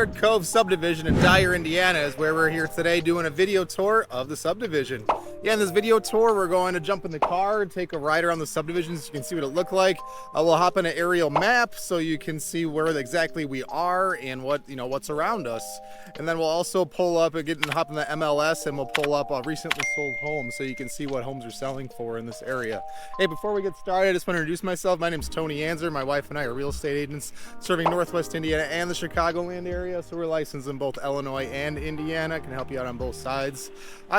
Mallard Cove Subdivision in Dyer, Indiana is where we're here today doing a video tour of the subdivision. Yeah, in this video tour, we're going to jump in the car and take a ride around the subdivision so you can see what it looked like. We'll hop in an aerial map so you can see where exactly we are and what's around us. And then we'll also pull up and hop in the MLS and we'll pull up recently sold homes so you can see what homes are selling for in this area. Hey, before we get started, I just want to introduce myself. My name's Tony Anczer. My wife and I are real estate agents serving Northwest Indiana and the Chicagoland area. So we're licensed in both Illinois and Indiana. Can help you out on both sides.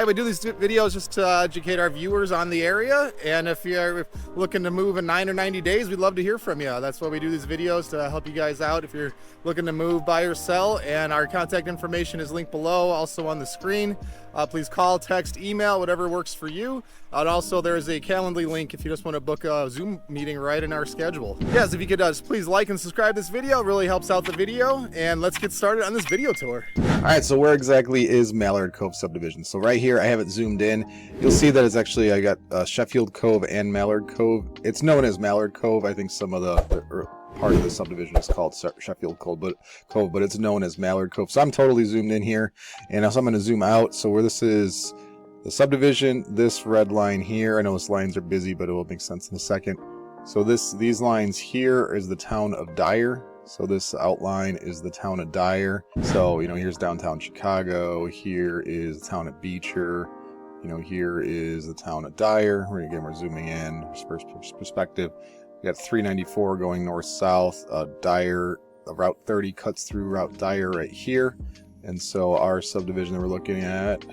We do these videos just to educate our viewers on the area, and if you're looking to move in 9 or 90 days, we'd love to hear from you. That's why we do these videos, to help you guys out if you're looking to move, buy or sell. And our contact information is linked below, also on the screen. Please call, text, email, whatever works for you. And also there's a Calendly link if you just want to book a Zoom meeting right in our schedule. Yes, if you could just please like and subscribe this video, it really helps out the video. And let's get started on this video tour. All right, so where exactly is Mallard Cove Subdivision? So right here, I have it zoomed in. You'll see that it's actually, I got Sheffield Cove and Mallard Cove. It's known as Mallard Cove. I think some of the part of the subdivision is called Sheffield Cove, but it's known as Mallard Cove. So I'm totally zoomed in here, and also I'm going to zoom out. So where this is the subdivision, this red line here, I know those lines are busy, but it will make sense in a second. So these lines here is the town of Dyer. So this outline is the town of Dyer. So, here's downtown Chicago. Here is the town of Beecher. Here is the town of Dyer. Again, we're zooming in, first perspective. We got 394 going north-south. Dyer, Route 30 cuts through Route Dyer right here. And so our subdivision that we're looking at,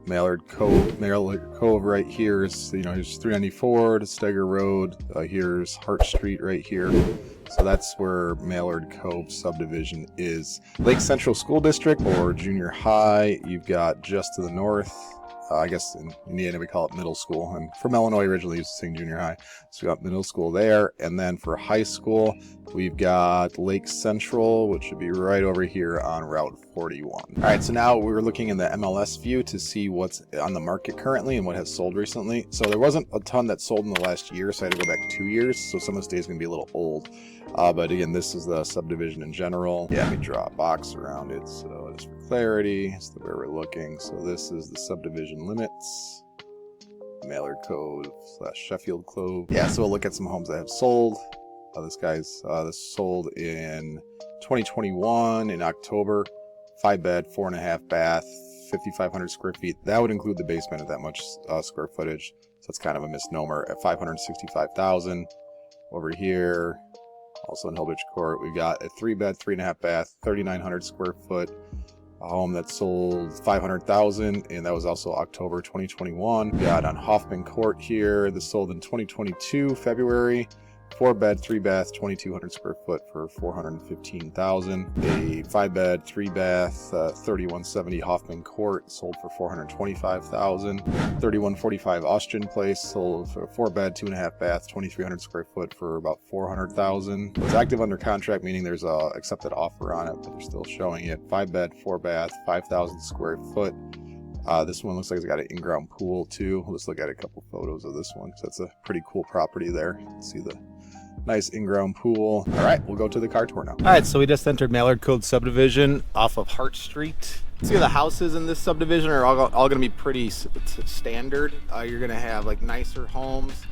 Mallard Cove right here is, here's 394 to Steger Road. Here's Hart Street right here. So that's where Mallard Cove Subdivision is. Lake Central School District or junior high, you've got just to the north. I guess in Indiana we call it middle school. I'm from Illinois originally, used to sing junior high. So we got middle school there. And then for high school, we've got Lake Central, which should be right over here on Route 41. All right, so now we're looking in the MLS view to see what's on the market currently and what has sold recently. So there wasn't a ton that sold in the last year, so I had to go back 2 years. So some of this data is going to be a little old. But again, this is the subdivision in general. Yeah, let me draw a box around it so just for clarity, it's where we're looking. So this is the subdivision limits, Mallard Cove / Sheffield Cove. Yeah, so we'll look at some homes that have sold. This sold in 2021 in October. 5-bed, 4.5 bath, 5,500 square feet. That would include the basement at that much square footage. So it's kind of a misnomer. At 565,000 over here. Also in Hillbridge Court, we've got a 3-bed, 3.5 bath, 3,900 square foot, a home that sold 500,000, and that was also October 2021. We got on Hoffman Court here, this sold in 2022, February. 4-bed, 3-bath, 2,200 square foot for 415,000. A 5-bed, 3-bath, 3170 Hoffman Court sold for 425,000. 3145 Austrian Place sold for 4-bed, 2.5 bath, 2,300 square foot for about 400,000. It's active under contract, meaning there's a accepted offer on it, but they're still showing it. 5-bed, 4-bath, 5,000 square foot. This one looks like it's got an in-ground pool too. Let's look at a couple photos of this one because that's a pretty cool property there. You can see the nice in-ground pool. All right, we'll go to the car tour now. All right, so we just entered Mallard Cove Subdivision off of Hart Street. See, the houses in this subdivision are all going to be pretty standard. You're going to have like nicer homes.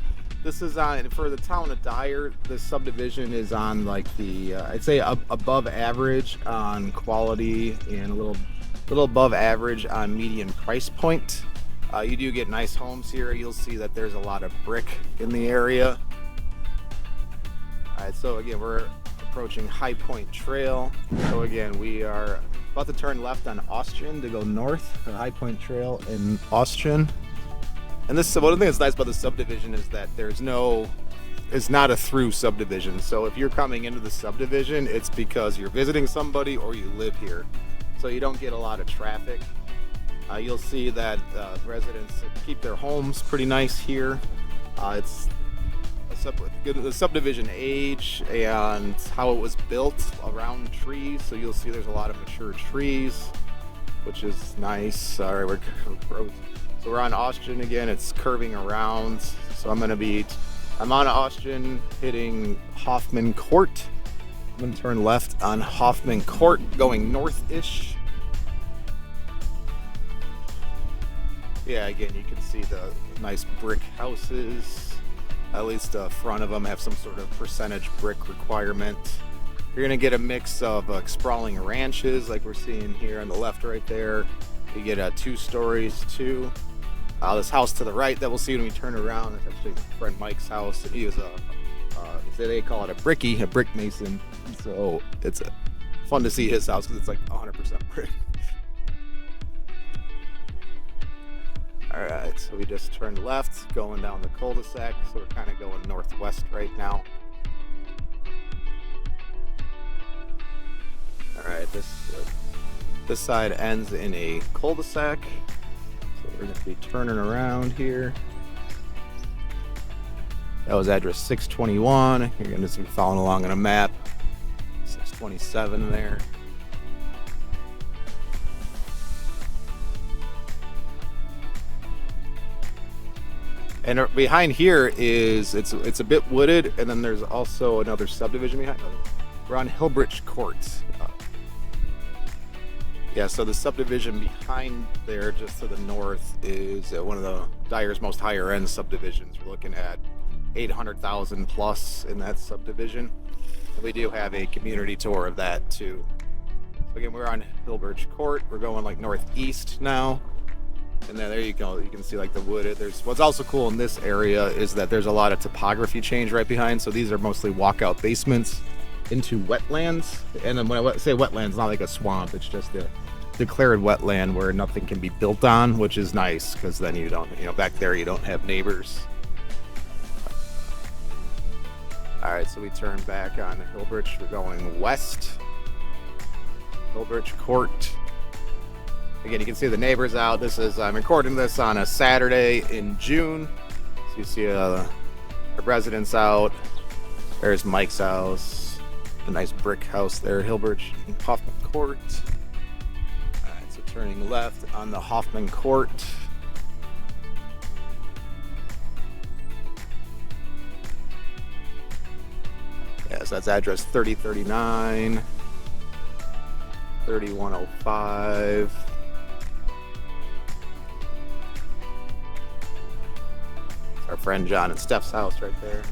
This is on, for the town of Dyer, this subdivision is on like the, I'd say above average on quality and a little above average on median price point. You do get nice homes here. You'll see that there's a lot of brick in the area. All right, so again, we're approaching High Point Trail. So again, we are about to turn left on Austrian to go north to High Point Trail in Austrian. And this, one of the things that's nice about the subdivision is that it's not a through subdivision. So if you're coming into the subdivision, it's because you're visiting somebody or you live here. So you don't get a lot of traffic. You'll see that residents keep their homes pretty nice here. It's the subdivision age and how it was built around trees. So you'll see there's a lot of mature trees, which is nice. All right, we're on Austrian again. It's curving around. So I'm on Austrian hitting Hoffman Court. I'm gonna turn left on Hoffman Court, going north-ish. Yeah, again, you can see the nice brick houses. At least the front of them have some sort of percentage brick requirement. You're gonna get a mix of sprawling ranches like we're seeing here on the left right there. You get 2 stories too. This house to the right that we'll see when we turn around, it's actually my friend Mike's house, and he was they call it a brickie, a brick mason. So it's fun to see his house because it's like 100% brick. All right, so we just turned left, going down the cul-de-sac. So we're kind of going northwest right now. All right, this side ends in a cul-de-sac. So we're going to be turning around here. That was address 621. You're going to just be following along on a map. 627 there. And behind here is it's a bit wooded, and then there's also another subdivision behind. We're on Hillbridge Court. Yeah, so the subdivision behind there, just to the north, is one of the Dyer's most higher end subdivisions. We're looking at 800,000 plus in that subdivision. And we do have a community tour of that too. So again, we're on Hillbridge Court. We're going like northeast now. And then there you go. You can see like the wood. What's also cool in this area is that there's a lot of topography change right behind. So these are mostly walkout basements into wetlands. And then when I say wetlands, it's not like a swamp. It's just a declared wetland where nothing can be built on, which is nice because then you don't, back there you don't have neighbors. All right, so we turn back on Hillbridge. We're going west. Hillbridge Court. Again, you can see the neighbors out. I'm recording this on a Saturday in June. So you see the residents out. There's Mike's house. A nice brick house there, Hillbridge and Hoffman Court. All right, so turning left on the Hoffman Court. Yeah, so that's address 3039, 3105. Our friend John and Steph's house right there.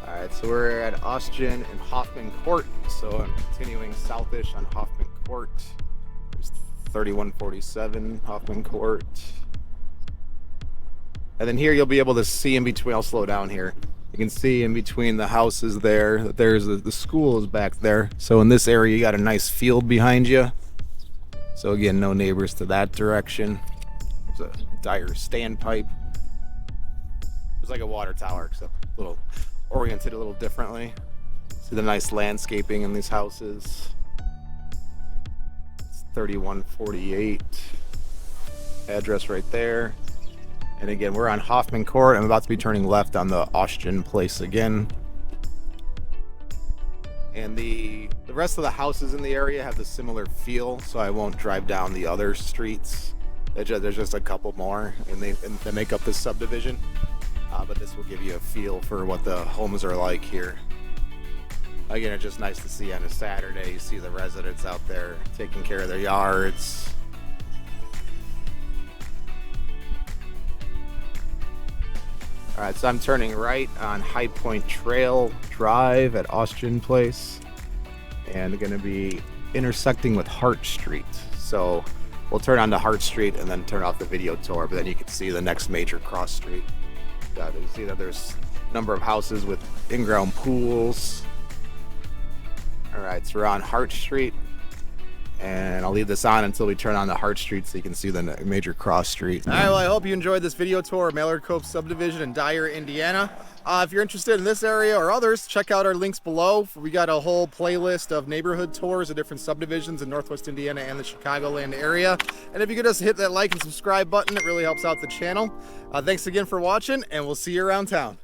All right, so we're at Austin and Hoffman Court. So I'm continuing southish on Hoffman Court. There's 3147 Hoffman Court. And then here you'll be able to see in between. I'll slow down here. You can see in between the houses there that there's the school is back there. So in this area, you got a nice field behind you. So again, no neighbors to that direction. There's a Dyer standpipe. It's like a water tower, except a little oriented a little differently. See the nice landscaping in these houses. It's 3148. Address right there. And again, we're on Hoffman Court. I'm about to be turning left on the Austin place again. And the rest of the houses in the area have the similar feel, so I won't drive down the other streets. There's just a couple more, and they make up this subdivision. But this will give you a feel for what the homes are like here. Again, it's just nice to see on a Saturday. You see the residents out there taking care of their yards. All right, so I'm turning right on High Point Trail Drive at Austin Place, and going to be intersecting with Hart Street. So we'll turn on to Hart Street and then turn off the video tour, but then you can see the next major cross street. You see that there's a number of houses with in-ground pools. All right, so we're on Hart Street, and I'll leave this on until we turn on the Hart Street so you can see the major cross street. All right, well, I hope you enjoyed this video tour of Mallard Cove Subdivision in Dyer, Indiana. If you're interested in this area or others, check out our links below. We got a whole playlist of neighborhood tours of different subdivisions in Northwest Indiana and the Chicagoland area. And if you could just hit that like and subscribe button, it really helps out the channel. Thanks again for watching, and we'll see you around town.